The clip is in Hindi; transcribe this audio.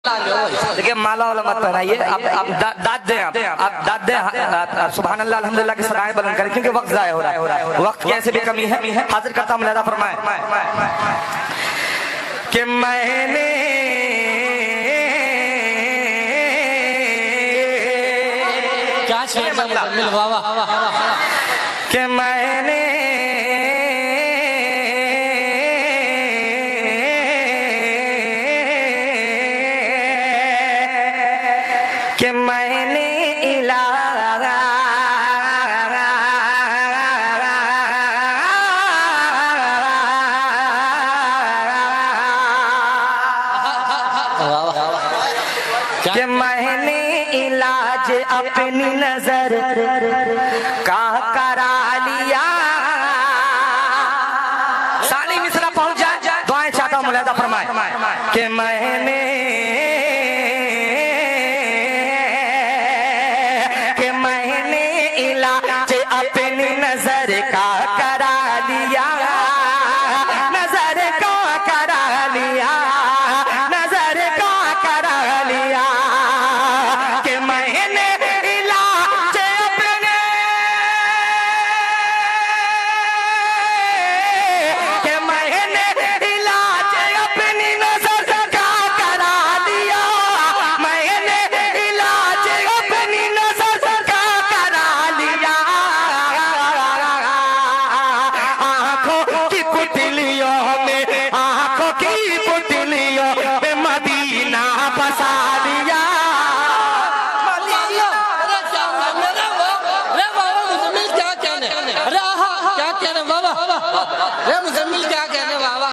देखिए माला वाला मत पहनाइए, आप दाद दें, आप दाद दें, सुभान अल्लाह अल्हम्दुलिल्लाह की सदाएं बुलंद करें, क्योंकि वक्त जाया हो रहा है, वक्त की ऐसे भी कमी है। हाजिर करता हूं मुलाहिजा फरमाएं कि मैंने क्या शेर कि मैंने कि मैंने इलाज अपनी नजर का करा लिया। साली मिसरा पहुंच जाए, दुआएं चाहता हूं मुलाहिजा फरमाए कि मैंने इलाज अपनी नजर का करा लिया, नजर का करा लिया, नजर का करा लिया। कि मैंने इलाज अपने, कि मैंने इलाज अपनी नजर का करा लिया, मैंने इलाज अपनी नजर का करा लिया। आंखों की पुतलियों में, आंखों की